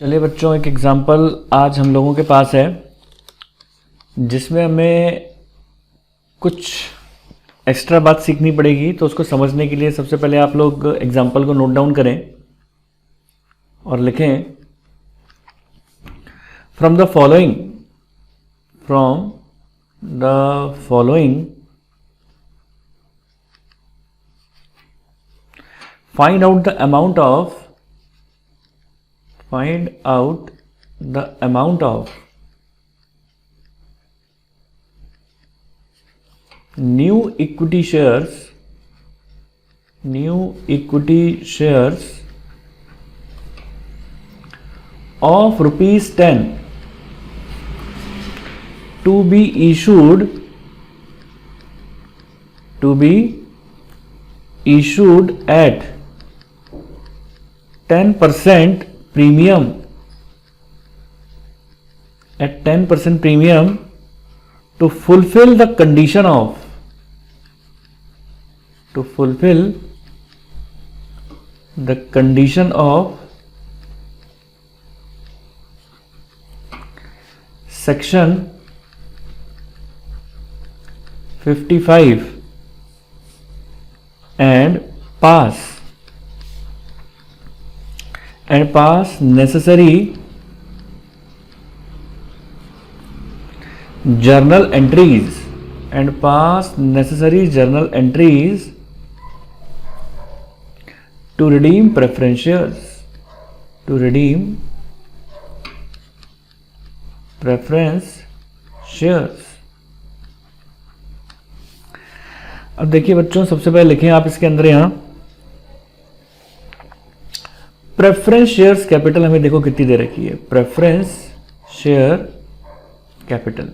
चलिए बच्चों, एक एग्जांपल आज हम लोगों के पास है जिसमें हमें कुछ एक्स्ट्रा बात सीखनी पड़ेगी। तो उसको समझने के लिए सबसे पहले आप लोग एग्जांपल को नोट डाउन करें और लिखें, from the following find out the amount of new equity shares of rupees 10 to be issued at 10% premium to fulfill the condition of section 55 and pass necessary journal entries to redeem preference shares। अब देखिए बच्चों, सबसे पहले लिखें आप इसके अंदर यहां प्रेफरेंस शेयर्स कैपिटल हमें देखो कितनी दे रखी है। प्रेफरेंस शेयर कैपिटल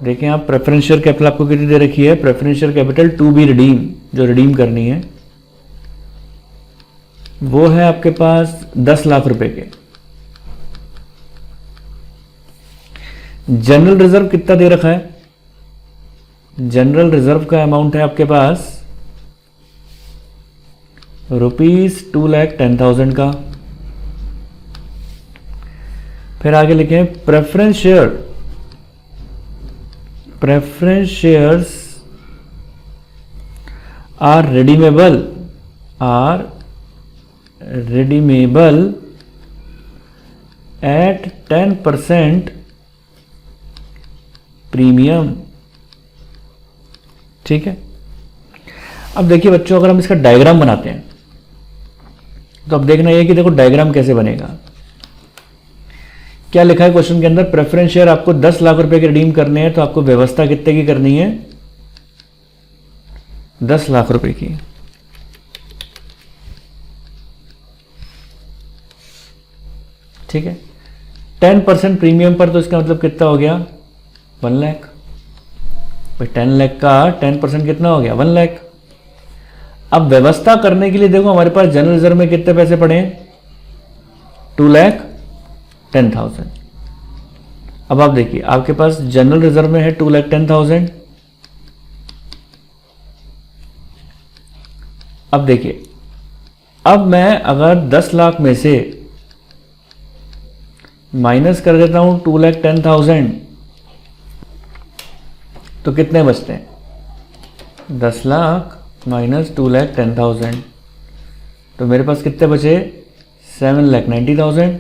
देखें आप, प्रेफरेंस शेयर कैपिटल आपको कितनी दे रखी है। Preference share capital to be redeem, जो रिडीम करनी है वो है आपके पास 10 लाख रुपए के। जनरल रिजर्व कितना दे रखा है। जनरल रिजर्व का अमाउंट है आपके पास ₹2,10,000 का। फिर आगे लिखें preference shares are redeemable at 10% premium. ठीक है। अब देखिए बच्चों, अगर हम इसका डायग्राम बनाते हैं तो अब देखना यह कि देखो डायग्राम कैसे बनेगा। क्या लिखा है क्वेश्चन के अंदर, प्रेफरेंस शेयर आपको 10 लाख रुपए के रिडीम करने हैं, तो आपको व्यवस्था कितने की करनी है, 10 लाख रुपए की। ठीक है। 10% प्रीमियम पर, तो इसका मतलब कितना हो गया, 1 लाख। भाई 10 लाख का 10% कितना हो गया, 1 लाख। अब व्यवस्था करने के लिए देखो हमारे पास जनरल रिजर्व में कितने पैसे पड़े हैं, 2,10,000। अब आप देखिए आपके पास जनरल रिजर्व में है 2,10,000। अब देखिए, अब मैं अगर 10 लाख में से माइनस कर देता हूं 2,10,000 तो कितने बचते हैं, 10 लाख माइनस 2,10,000, तो मेरे पास कितने बचे, 7,90,000।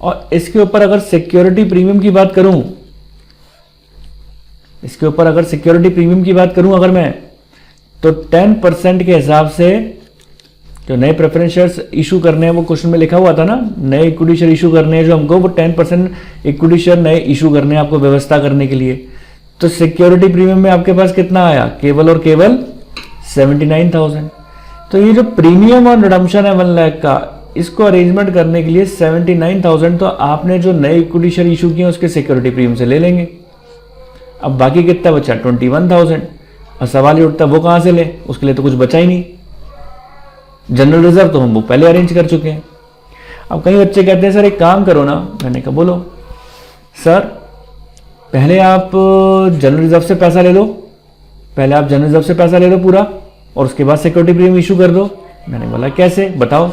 और इसके ऊपर अगर सिक्योरिटी प्रीमियम की बात करूं, अगर मैं, तो 10% के हिसाब से जो नए प्रेफरेंस शेयर्स इशू करने हैं, वो क्वेश्चन में लिखा हुआ था ना, नए इक्विटी शेयर इशू करने हैं जो हमको, वो 10% इक्विटी शेयर नए इशू करने हैं आपको व्यवस्था करने के लिए। तो सिक्योरिटी प्रीमियम में आपके पास कितना आया, केवल और केवल 79,000। तो ये जो प्रीमियम और रिडम्पशन है 1 लाख का, इसको अरेंजमेंट करने के लिए 79,000 तो आपने जो नए इक्विटी शेयर इशू किए उसके सिक्योरिटी प्रीमियम से ले लेंगे। अब बाकी कितना बचा, 21,000। और सवाल ये उठता वो कहां से ले, उसके लिए तो कुछ बचा ही नहीं। जनरल रिजर्व तो हम वो पहले अरेंज कर चुके हैं। अब कई बच्चे कहते हैं सर एक काम करो ना, मैंने कहा बोलो सर, पहले आप जनरल रिजर्व से पैसा ले लो, पूरा, और उसके बाद सिक्योरिटी प्रीमियम इशू कर दो। मैंने बोला कैसे बताओ।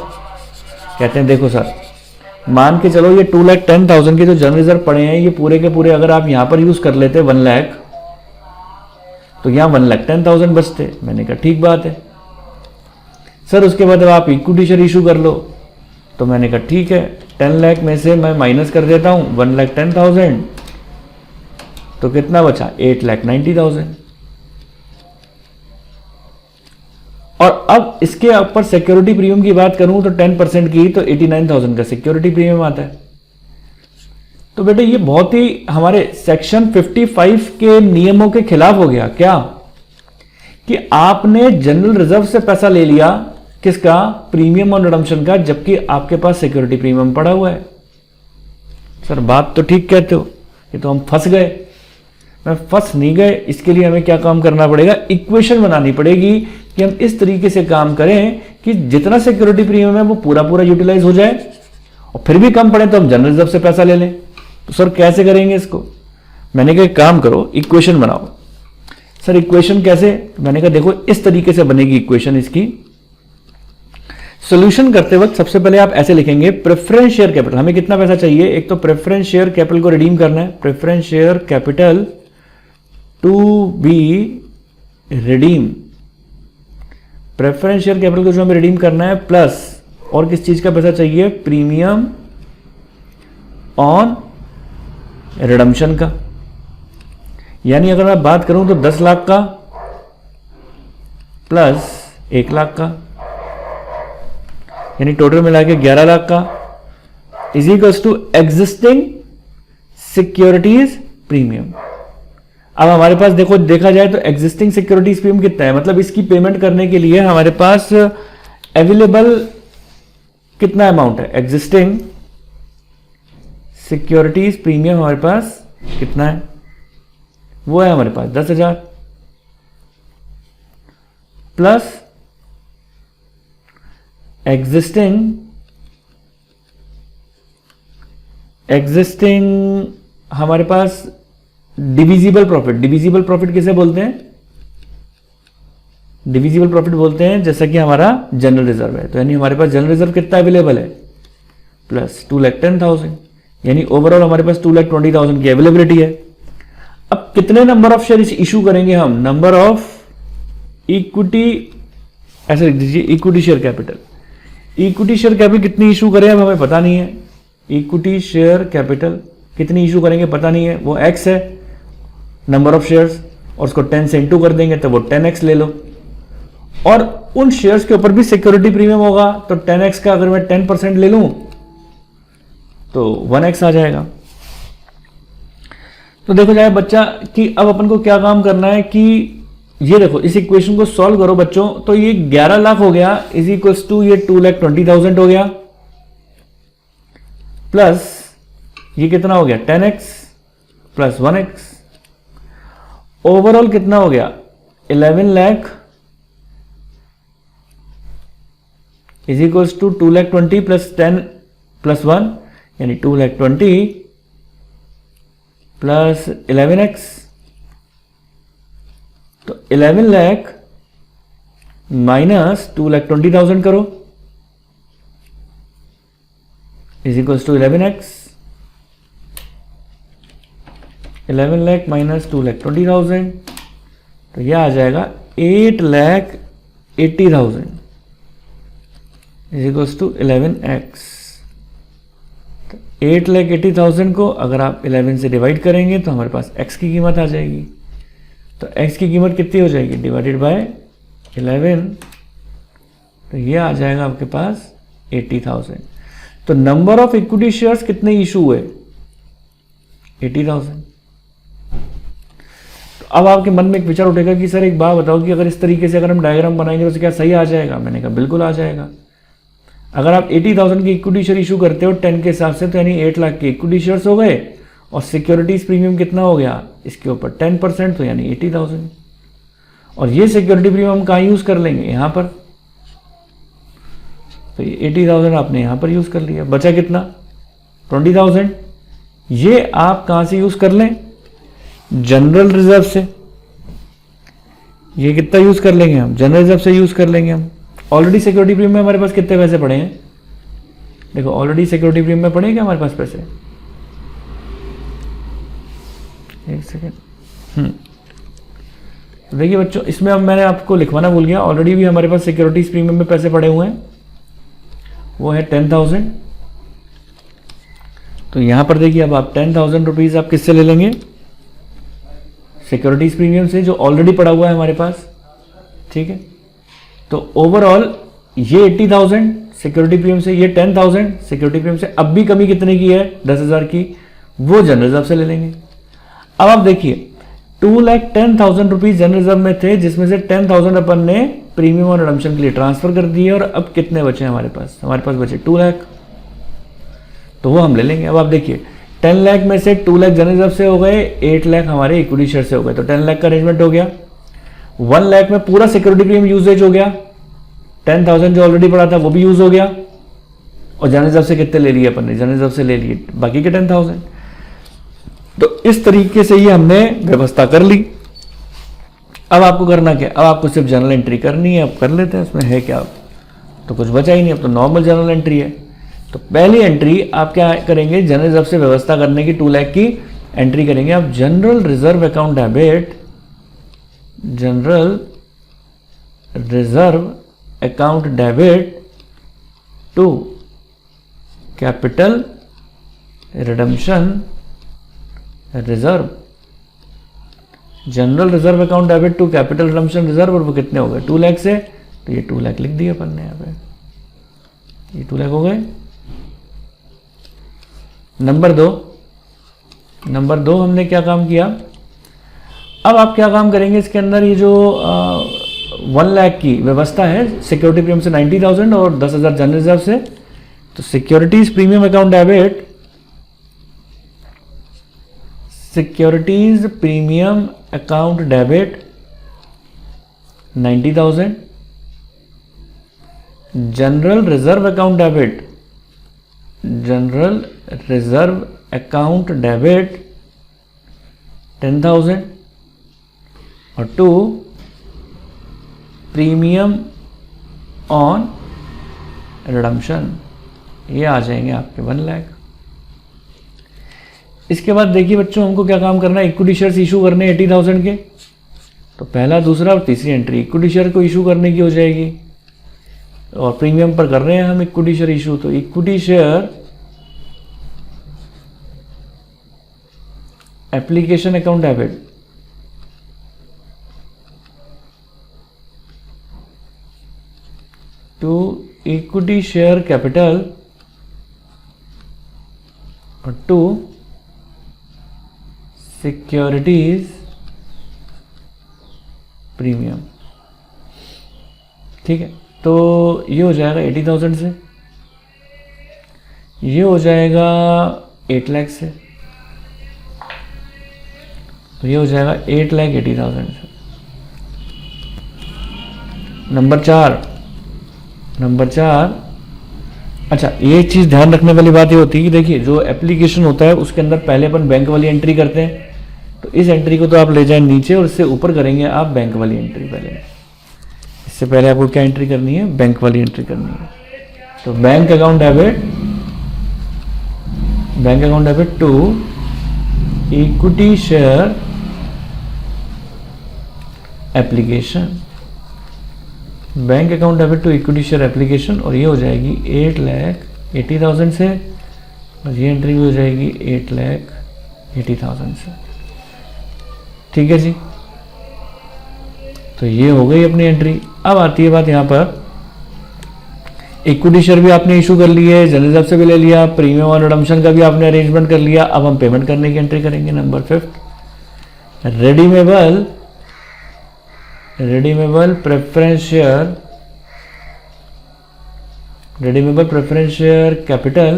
कहते हैं देखो सर, मान के चलो ये 2,10,000 के जो जनरल रिजर्व पड़े हैं, ये पूरे के पूरे अगर आप यहां पर यूज कर लेते 1 लाख, तो यहां 1,10,000 बचते। मैंने कहा ठीक बात है सर, उसके बाद आप इक्विटी शेयर इशू कर लो। तो मैंने कहा ठीक है, 10 लाख में से मैं माइनस कर देता हूं 1,10,000, तो कितना बचा 8,90,000। और अब इसके ऊपर सिक्योरिटी प्रीमियम की बात करूं तो 10% की, तो 89,000 का सिक्योरिटी प्रीमियम आता है। तो बेटे ये बहुत ही हमारे सेक्शन 55 के नियमों के खिलाफ हो गया। क्या कि आपने जनरल रिजर्व से पैसा ले लिया, किसका, प्रीमियम और रिडम्पशन का, जबकि आपके पास सिक्योरिटी प्रीमियम पड़ा हुआ है। सर बात तो ठीक कहते हो, ये तो हम फंस गए। मैं फंस नहीं गए, इसके लिए हमें क्या काम करना पड़ेगा, इक्वेशन बनानी पड़ेगी कि हम इस तरीके से काम करें कि जितना सिक्योरिटी प्रीमियम है वो पूरा पूरा यूटिलाइज हो जाए, और फिर भी कम पड़े तो हम जनरल रिजर्व से पैसा ले लें। तो सर कैसे करेंगे इसको? मैंने कहा काम करो, इक्वेशन बनाओ। सर इक्वेशन कैसे? मैंने कहा देखो इस तरीके से बनेगी इक्वेशन। इसकी सॉल्यूशन करते वक्त सबसे पहले आप ऐसे लिखेंगे, प्रेफरेंस शेयर कैपिटल, हमें कितना पैसा चाहिए, एक तो प्रेफरेंस शेयर कैपिटल को रिडीम करना है, preference share capital to be redeem, preference share capital को जो हमें रिडीम करना है, प्लस और किस चीज का पैसा चाहिए, प्रीमियम ऑन रिडम्पशन का। यानी अगर मैं बात करूं तो 10 लाख का प्लस 1 लाख का, यानी टोटल मिला के 11 लाख का, is equals to existing securities premium. अब हमारे पास देखो, देखा जाए तो एग्जिस्टिंग सिक्योरिटीज प्रीमियम कितना है, मतलब इसकी पेमेंट करने के लिए हमारे पास अवेलेबल कितना अमाउंट है, एग्जिस्टिंग सिक्योरिटीज प्रीमियम हमारे पास कितना है, वो है हमारे पास 10,000 प्लस एग्जिस्टिंग हमारे पास डिविजिबल प्रॉफिट। डिविजिबल प्रॉफिट किसे बोलते हैं, डिविजिबल प्रॉफिट बोलते हैं जैसा कि हमारा जनरल रिजर्व है। तो यानी हमारे पास जनरल रिजर्व कितना अवेलेबल है, प्लस 2,10,000, यानी ओवरऑल हमारे पास 2,20,000 की अवेलेबिलिटी है। अब कितने नंबर ऑफ शेयर इशू करेंगे हम, नंबर ऑफ इक्विटी, ऐसे लिख दीजिए equity share capital. Equity share capital कितनी इशू करें अब हमें पता नहीं है, इक्विटी शेयर कैपिटल कितनी इशू करेंगे पता नहीं है, वो x है नंबर ऑफ शेयर्स, और उसको 10 से इंटू कर देंगे तो वो 10x ले लो। और उन शेयर्स के ऊपर भी सिक्योरिटी प्रीमियम होगा, तो 10x का अगर मैं 10% ले लूं तो 1x आ जाएगा। तो देखो जाए बच्चा कि अब अपन को क्या काम करना है कि ये देखो इस इक्वेशन को सॉल्व करो बच्चों, तो ये 11 लाख हो गया इज इक्वल्स टू ये 2,20,000 हो गया, प्लस ये कितना हो गया 10x प्लस 1x, ओवरऑल कितना हो गया 11 lakh is equals to 2,20,000 plus 10 plus 1, यानी 2,20,000 प्लस 11x, तो 11 लाख माइनस 2,20,000 करो is equals to 11x, 11 lakh minus 2,20,000, तो यह आ जाएगा 8,80,000 इज इक्वल्स टू 11x। 8,80,000 को अगर आप 11 से डिवाइड करेंगे तो हमारे पास x की कीमत आ जाएगी। तो x की कीमत कितनी हो जाएगी, डिवाइडेड बाय 11, तो ये आ जाएगा आपके पास 80,000। तो नंबर ऑफ इक्विटी शेयर्स कितने इशू हुए, 80,000। तो अब आपके मन में एक विचार उठेगा कि सर एक बात बताओ कि अगर इस तरीके से अगर हम डायग्राम बनाएंगे तो क्या सही आ जाएगा? मैंने कहा बिल्कुल आ जाएगा। अगर आप 80,000 की इक्विटी शेयर इशू करते हो 10 के हिसाब से, तो यानी 8 लाख के इक्विटी शेयर्स हो गए, और सिक्योरिटीज प्रीमियम कितना हो गया इसके ऊपर 10%, तो यानी 80,000। और ये सिक्योरिटी प्रीमियम हम कहाँ यूज कर लेंगे, यहां पर, तो ये 80,000 आपने यहां पर यूज कर लिया, बचा कितना 20,000। ये आप कहां से यूज कर लें, जनरल रिजर्व से। ये कितना यूज कर लेंगे हम, जनरल रिजर्व से यूज कर लेंगे हम। ऑलरेडी सिक्योरिटी प्रीमियम में हमारे पास कितने पैसे पड़े हैं, देखो ऑलरेडी सिक्योरिटी प्रीमियम में पड़े क्या हमारे पास पैसे, एक सेकेंड। तो देखिए बच्चों, इसमें अब मैंने आपको लिखवाना भूल गया, ऑलरेडी भी हमारे पास सिक्योरिटीज प्रीमियम में पैसे पड़े हुए हैं, वो है 10,000। तो यहां पर देखिए अब आप 10,000 रुपीज आप किससे ले लेंगे, सिक्योरिटीज प्रीमियम से, जो ऑलरेडी पड़ा हुआ है हमारे पास, ठीक है। तो ओवरऑल ये 80,000 सिक्योरिटी प्रीमियम से, ये 10,000 सिक्योरिटी प्रीमियम से, अब भी कमी कितने की है, 10,000 की, वो जनरल रिजर्व से ले लेंगे। अब आप देखिए 2,10,000 रुपीज जनरल रिजर्व में थे, जिसमें से 10,000 अपन ने प्रीमियम और रिडम्पशन के लिए ट्रांसफर कर दिए, और अब कितने बचे हमारे पास, हमारे पास बचे 2 लाख, तो वो हम ले लेंगे। अब आप देखिए 10 लाख में से 2 लाख जनरल रिजर्व से हो गए, 8 लाख हमारे इक्विटी शेयर से हो गए, तो 10 लाख का अरेंजमेंट हो गया। 1 लाख में पूरा सिक्योरिटी प्रीमियम यूजेज हो गया, 10,000 जो ऑलरेडी पड़ा था वो भी यूज हो गया, और जनरल रिजर्व से कितने ले लिए अपन ने, जनरल रिजर्व से ले लिए बाकी के 10,000। तो इस तरीके से ये हमने व्यवस्था कर ली। अब आपको करना क्या, अब आपको सिर्फ जनरल एंट्री करनी है, अब कर लेते हैं, उसमें है क्या, तो कुछ बचा ही नहीं, अब तो नॉर्मल जनरल एंट्री है। तो पहली एंट्री आप क्या करेंगे, जनरल रिजर्व से व्यवस्था करने की 2 लाख की एंट्री करेंगे आप general reserve account debit, general reserve account debit to capital redemption reserve, general reserve account debit to capital redemption reserve, और वो कितने हो गए 2 लाख से, तो ये 2 लाख लिख दिए अपन ने यहाँ पे, ये 2 लाख हो गए। नंबर दो हमने क्या काम किया, अब आप क्या काम करेंगे इसके अंदर, ये जो 1 लाख की व्यवस्था है सिक्योरिटी प्रीमियम से 90,000 और 10,000 जनरल रिजर्व से, तो securities premium account debit, securities premium account debit 90,000, general reserve account debit, general reserve account debit 10,000, और 2 प्रीमियम ऑन रिडम्पशन, ये आ जाएंगे आपके 1 लाख। इसके बाद देखिए बच्चों, हमको क्या काम करना है, इक्विटी शेयर्स इशू करने 80,000 के, तो पहला, दूसरा और तीसरी एंट्री इक्विटी शेयर को इशू करने की हो जाएगी, और प्रीमियम पर कर रहे हैं हम इक्विटी शेयर इशू, तो equity share application account debit to equity share capital और टू सिक्योरिटीज प्रीमियम, ठीक है। तो ये हो जाएगा 80,000 से, ये हो जाएगा 8 लाख से, तो ये हो जाएगा 8,80,000 से। नंबर चार, अच्छा ये एक चीज़ ध्यान रखने वाली बात ये होती है कि देखिए जो एप्लीकेशन होता है उसके अंदर पहले अपन बैंक वाली एंट्री करते हैं, तो इस एंट्री को तो आप ले जाएं नीचे और इससे ऊपर करेंगे आप बैंक वाली एंट्री। पहले इससे पहले आपको क्या एंट्री करनी है, बैंक वाली एंट्री करनी है। तो bank account debit to equity share application, bank account debit to equity share application, और ये हो जाएगी 8,80,000 से, और ये एंट्री भी हो जाएगी 8,80,000 से। ठीक है जी, तो ये हो गई अपनी एंट्री। अब आती है बात यहाँ पर, इक्विटी शेयर भी आपने इशू कर ली है, जनरल रिजर्व से भी ले लिया, प्रीमियम और रिडम्पशन का भी आपने अरेंजमेंट कर लिया। अब हम पेमेंट करने की एंट्री करेंगे। Number 5, redeemable preference share capital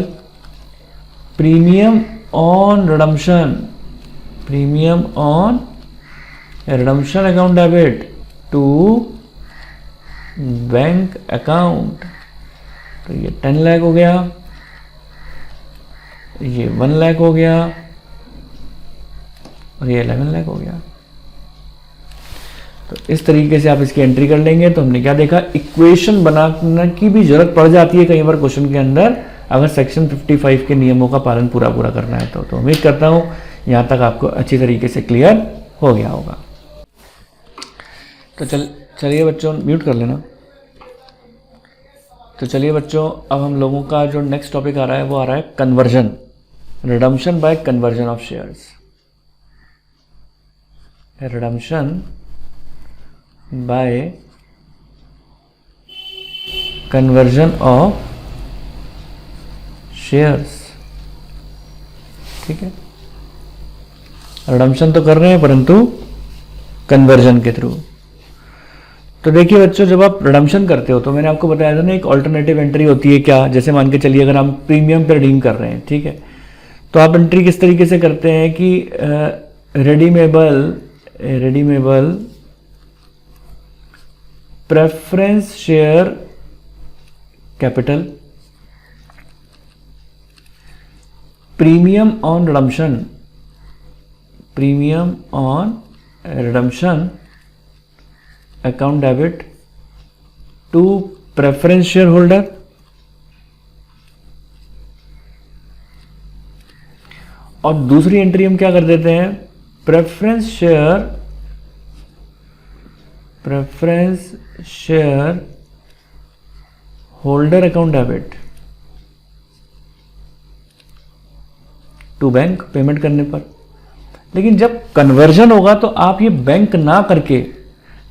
premium on redemption account debit to bank account. तो ये 10 लाख हो गया, ये 1 लाख हो गया, और ये 11 लाख हो गया। तो इस तरीके से आप इसकी एंट्री कर लेंगे। तो हमने क्या देखा, इक्वेशन बनाने की भी जरूरत पड़ जाती है कई बार क्वेश्चन के अंदर, अगर सेक्शन 55 के नियमों का पालन पूरा करना है तो उम्मीद करता हूँ यहाँ तक आपको अच्छी तरीके से क्लियर हो गया होगा। तो चलिए बच्चों, म्यूट कर लेना। तो चलिए बच्चों, अब हम लोगों का जो नेक्स्ट टॉपिक आ रहा है वो आ रहा है conversion, redemption bye conversion of shares. Redemption bye conversion of shares. ठीक है, रिडम्पशन तो कर रहे हैं परंतु कन्वर्जन के थ्रू। तो देखिए बच्चों, जब आप रिडम्पशन करते हो तो मैंने आपको बताया था ना, एक ऑल्टरनेटिव एंट्री होती है। क्या? जैसे मान के चलिए अगर हम प्रीमियम पे रिडीम कर रहे हैं, ठीक है, तो आप एंट्री किस तरीके से करते हैं कि redeemable preference share capital premium on redemption account debit to preference share holder. और दूसरी एंट्री हम क्या कर देते हैं, preference share holder account debit to bank, payment करने पर। लेकिन जब कन्वर्जन होगा तो आप ये बैंक ना करके,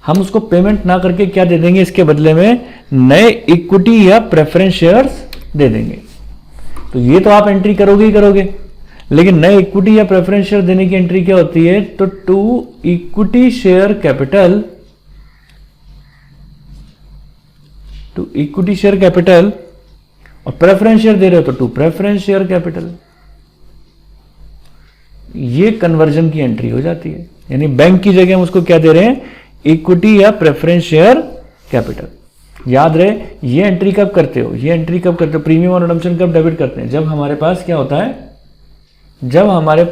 हम उसको पेमेंट ना करके क्या दे देंगे, इसके बदले में नए इक्विटी या प्रेफरेंस शेयर्स दे देंगे। तो ये तो आप एंट्री करोगे ही करोगे, लेकिन नए इक्विटी या प्रेफरेंस शेयर देने की एंट्री क्या होती है, तो टू इक्विटी शेयर कैपिटल, और प्रेफरेंस शेयर दे रहे हो तो टू प्रेफरेंस शेयर कैपिटल। ये कन्वर्जन की एंट्री हो जाती है, यानी बैंक की जगह हम उसको क्या दे रहे हैं, इक्विटी या प्रेफरेंस शेयर कैपिटल। याद रहे, ये एंट्री कब करते हो, प्रीमियम और रिडम्पशन कब डेबिट करते हैं, जब हमारे पास क्या होता है, जब हमारे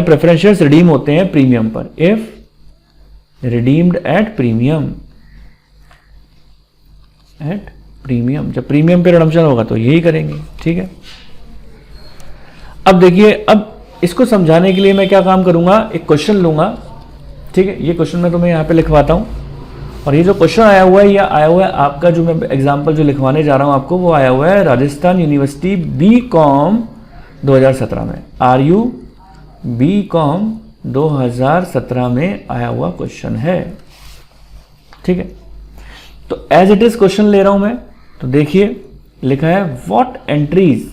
प्रेफरेंस शेयर्स रिडीम होते हैं प्रीमियम पर। इफ रिडीम्ड एट प्रीमियम, जब प्रीमियम पे रिडम्पशन होगा तो यही करेंगे। ठीक है, अब देखिए, अब इसको समझाने के लिए मैं क्या काम करूंगा, एक क्वेश्चन लूंगा। ठीक है, ये क्वेश्चन मैं तुम्हें यहां पे लिखवाता हूं, और ये जो क्वेश्चन आया हुआ है, आपका जो मैं एग्जांपल जो लिखवाने जा रहा हूं आपको, वो आया हुआ है राजस्थान यूनिवर्सिटी बीकॉम 2017 में। आरयू बीकॉम 2017 में आया हुआ क्वेश्चन है। ठीक है, तो एज इट इज क्वेश्चन ले रहा हूं मैं। तो देखिए, लिखा है what entries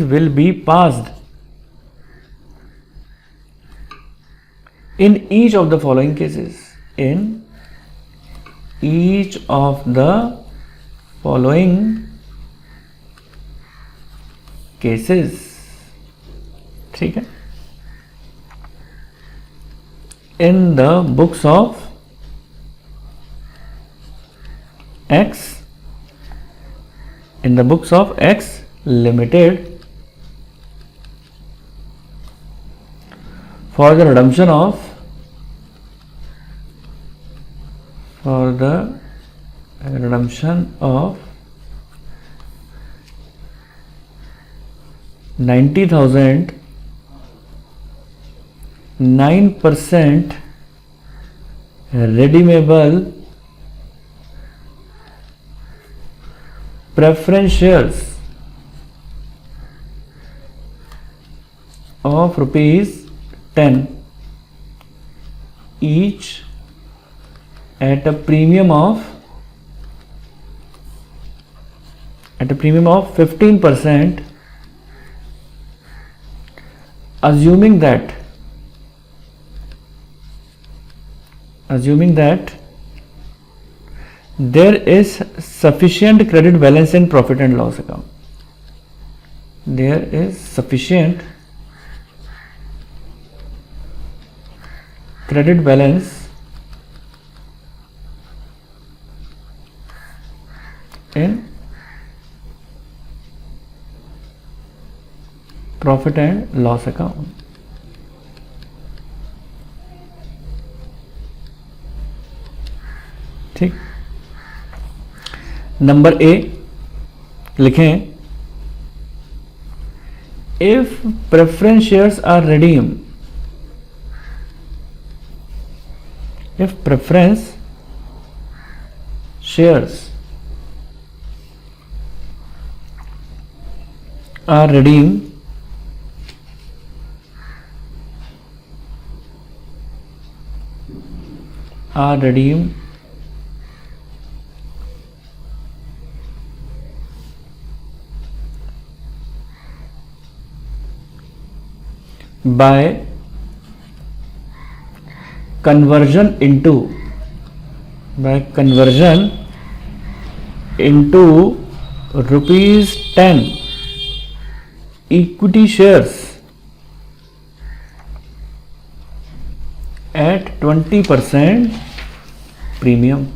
will be passed in each of the following cases. ठीक है, in the books of X Limited for the redemption of 90,000 9% redeemable preference shares of ₹10 each at a premium of 15%, assuming that there is sufficient credit balance in profit and loss account. There is sufficient credit balance in profit and loss account. ठीक, number A लिखें, if preference shares are redeemed, if preference shares are redeemed by conversion into rupees 10 equity shares at 20% premium,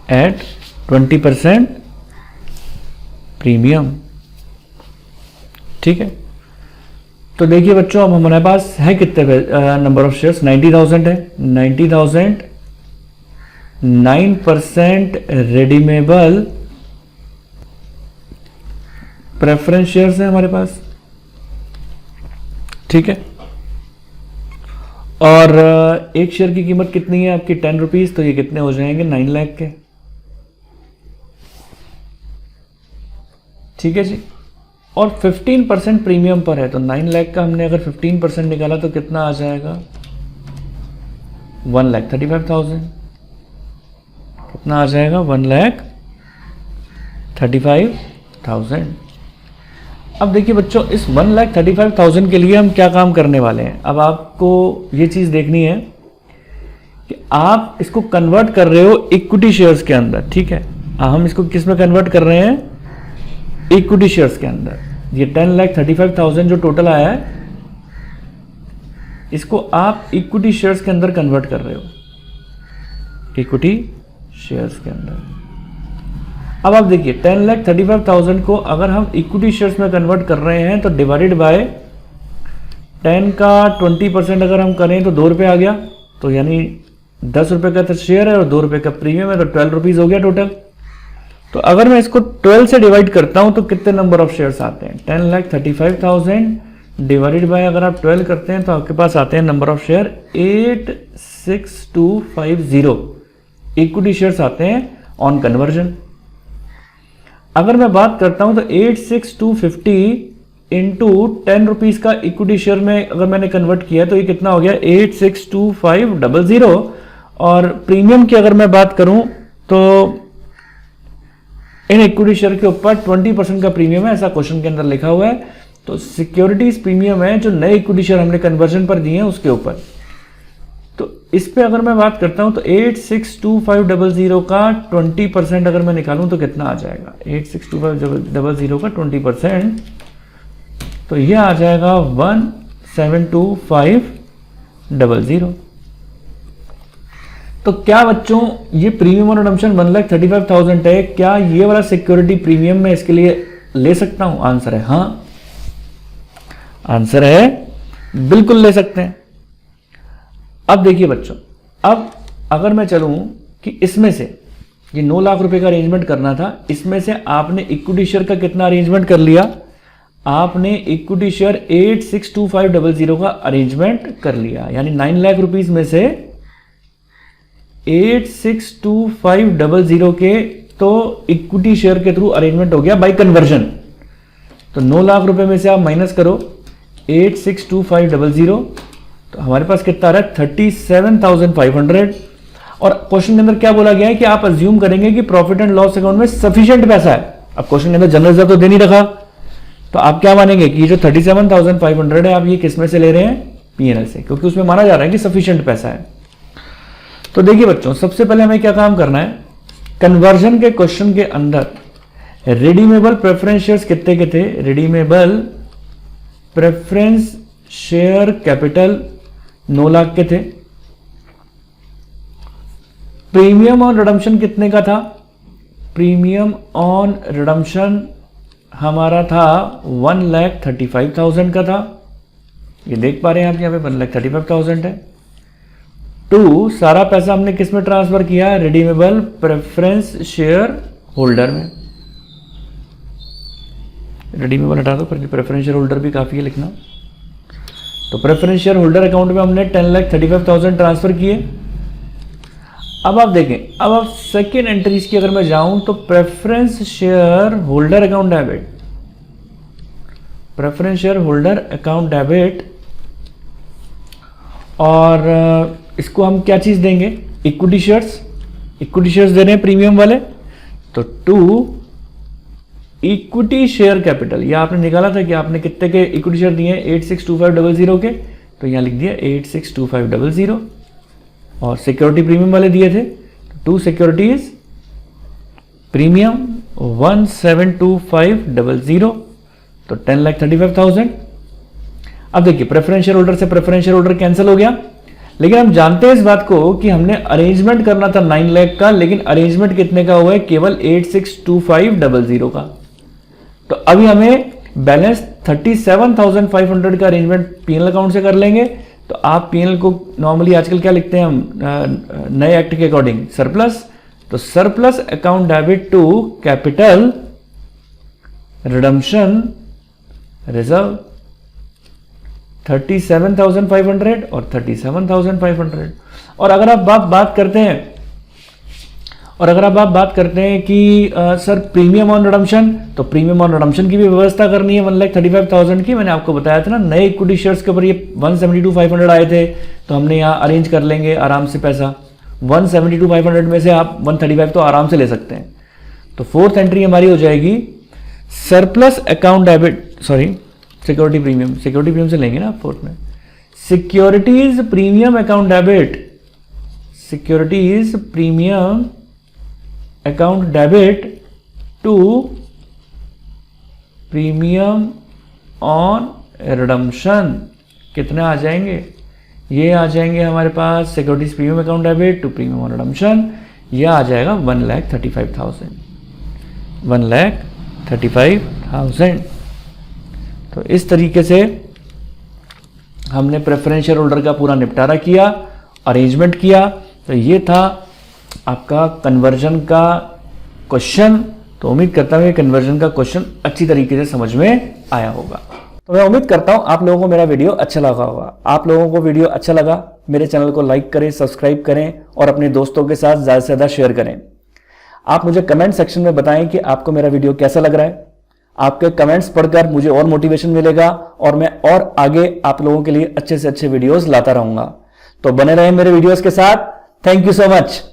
at 20% premium. ठीक है, तो देखिए बच्चों, अब हमारे पास है कितने नंबर ऑफ शेयर्स, 90,000 है। 90,000 9% रिडीमेबल प्रेफरेंस शेयर्स है हमारे पास। ठीक है, और एक शेयर की कीमत कितनी है आपकी, 10 रुपीज, तो ये कितने हो जाएंगे, 9 लाख के। ठीक है जी, और 15% प्रीमियम पर है, तो 9 लाख का हमने अगर 15% निकाला तो कितना आ जाएगा, 1,35,000। कितना आ जाएगा, 1,35,000। अब देखिए बच्चों, इस 1,35,000 के लिए हम क्या काम करने वाले हैं। अब आपको ये चीज देखनी है कि आप इसको कन्वर्ट कर रहे हो इक्विटी शेयर्स के अंदर। ठीक है, हम इसको किस में कन्वर्ट कर रहे हैं, इक्विटी शेयर्स के अंदर। ये 10,35,000 जो टोटल आया है, इसको आप इक्विटी शेयर्स के अंदर कन्वर्ट कर रहे हो, इक्विटी शेयर्स के अंदर। अब आप देखिए 10,35,000 को अगर हम इक्विटी शेयर्स में कन्वर्ट कर रहे हैं तो डिवाइडेड बाय 10 का 20% अगर हम करें तो 2 रुपये आ गया, तो यानी 10 रुपये का तो शेयर है और 2 रुपये का प्रीमियम है, तो 12 रुपीज हो गया टोटल। तो अगर मैं इसको 12 से डिवाइड करता हूं तो कितने नंबर ऑफ शेयर्स आते हैं, 10,35,000 डिवाइडेड बाय अगर आप 12 करते हैं तो आपके पास आते हैं number of share 86250 equity shares आते हैं ऑन कन्वर्जन। अगर मैं बात करता हूं तो 86250 इंटू 10 रुपीज का इक्विटी शेयर में अगर मैंने कन्वर्ट किया तो ये कितना हो गया, 862,500। और प्रीमियम की अगर मैं बात करूं तो इन इक्विटी शेयर के ऊपर 20% का प्रीमियम है, ऐसा क्वेश्चन के अंदर लिखा हुआ है। तो सिक्योरिटीज प्रीमियम है जो नए इक्विटी शेयर हमने कन्वर्जन पर दिए हैं उसके ऊपर। तो इस पे अगर मैं बात करता हूं तो 862,500 का 20% अगर मैं निकालूं तो कितना आ जाएगा, 862,500 का 20%, तो ये आ जाएगा 1,72,500। तो क्या बच्चों ये प्रीमियम और रिडम्पशन 1,35,000 है, क्या ये वाला सिक्योरिटी प्रीमियम में इसके लिए ले सकता हूं? आंसर है हाँ, आंसर है बिल्कुल ले सकते हैं। अब देखिए बच्चों, अब अगर मैं चलूं कि इसमें से ये 9 लाख रुपए का अरेंजमेंट करना था, इसमें से आपने इक्विटी शेयर का कितना अरेंजमेंट कर लिया, आपने इक्विटी शेयर 862,500 का अरेंजमेंट कर लिया, यानी 9 लाख रुपीस में से 862,500 के तो इक्विटी शेयर के थ्रू अरेंजमेंट हो गया बाय कन्वर्जन। तो 9 लाख रुपए में से आप माइनस करो 862,500, तो हमारे पास कितना आ रहा है 37,500। और क्वेश्चन के अंदर क्या बोला गया है कि आप अज्यूम करेंगे कि प्रॉफिट एंड लॉस अकाउंट में सफिशिएंट पैसा है। अब क्वेश्चन के अंदर जनरल रिजर्व तो दे नहीं रखा, तो आप क्या मानेंगे कि जो 37,500 है आप ये किस में से ले रहे हैं, पीएनएल से, क्योंकि उसमें माना जा रहा है कि सफिशिएंट पैसा है। तो देखिए बच्चों, सबसे पहले हमें क्या काम करना है, कन्वर्जन के क्वेश्चन के अंदर रिडीमेबल प्रेफरेंस शेयर्स कितने के थे, redeemable preference share capital 9 lakh के थे। प्रीमियम ऑन रिडम्पशन कितने का था, प्रीमियम ऑन रिडम्पशन हमारा था 1,35,000 का था। ये देख पा रहे हैं आप, यहां पे 1,35,000 है। टू सारा पैसा हमने किस में ट्रांसफर किया, रिडीमेबल प्रेफरेंस शेयर होल्डर में। रिडीमेबल हटा दो, प्रेफरेंस शेयर होल्डर भी काफी है लिखना। तो प्रेफरेंस शेयर होल्डर अकाउंट में हमने 10,35,000 ट्रांसफर किए। अब आप देखें, अब आप सेकेंड एंट्रीज की अगर मैं जाऊं तो preference share holder account debit, preference share holder account debit, और इसको हम क्या चीज देंगे, इक्विटी शेयर्स, इक्विटी शेयर्स दे रहे हैं प्रीमियम वाले। तो टू इक्विटी शेयर कैपिटल, यह आपने निकाला था कि आपने कितने के इक्विटी शेयर दिए, 862500 के, तो यहां लिख दिया 862500, और सिक्योरिटी प्रीमियम वाले दिए थे, टू सिक्योरिटीज प्रीमियम 172500, तो 10,35,000। अब देखिए प्रेफरेंस शेयर होल्डर से प्रेफरेंस शेयर होल्डर कैंसिल हो गया, लेकिन हम जानते हैं इस बात को कि हमने अरेंजमेंट करना था 9 लाख का, लेकिन अरेंजमेंट कितने का हुआ है, केवल 862500 का। तो अभी हमें बैलेंस 37,500 का अरेंजमेंट पीएनएल अकाउंट से कर लेंगे। तो आप पीएनएल को नॉर्मली आजकल क्या लिखते हैं हम, नए एक्ट के अकॉर्डिंग सरप्लस, तो surplus account debit to capital redemption reserve 37,500 और 37,500। और अगर आप बात करते हैं, और अगर आप बात करते हैं कि सर प्रीमियम ऑन रिडम्पशन, तो प्रीमियम ऑन रिडम्पशन की भी व्यवस्था करनी है 1,35,000 की। मैंने आपको बताया था ना, नए इक्विटी शेयर्स के ऊपर ये 172,500 आए थे, तो हमने यहाँ अरेंज कर लेंगे आराम से पैसा। 172,500 में से आप 135 तो आराम से ले सकते हैं। तो फोर्थ एंट्री हमारी हो जाएगी surplus account debit, sorry security premium से लेंगे ना फोर्थ में, securities premium account debit, securities premium account debit to premium on redemption. कितने आ जाएंगे, ये आ जाएंगे हमारे पास securities premium account debit to premium on redemption, ये आ जाएगा 1,35,000, 1,35,000। तो इस तरीके से हमने प्रेफरेंस शेयर होल्डर का पूरा निपटारा किया, अरेंजमेंट किया। तो ये था आपका कन्वर्जन का क्वेश्चन। तो उम्मीद करता हूं कि कन्वर्जन का क्वेश्चन अच्छी तरीके से समझ में आया होगा। तो मैं उम्मीद करता हूं आप लोगों को मेरा वीडियो अच्छा लगा होगा। आप लोगों को वीडियो अच्छा लगा, मेरे चैनल को लाइक करें, सब्सक्राइब करें और अपने दोस्तों के साथ ज्यादा से ज्यादा शेयर करें। आप मुझे कमेंट सेक्शन में बताएं कि आपको मेरा वीडियो कैसा लग रहा है। आपके कमेंट्स पढ़कर मुझे और मोटिवेशन मिलेगा और मैं और आगे आप लोगों के लिए अच्छे से अच्छे वीडियोस लाता रहूंगा। तो बने रहें मेरे वीडियोस के साथ। Thank you so much.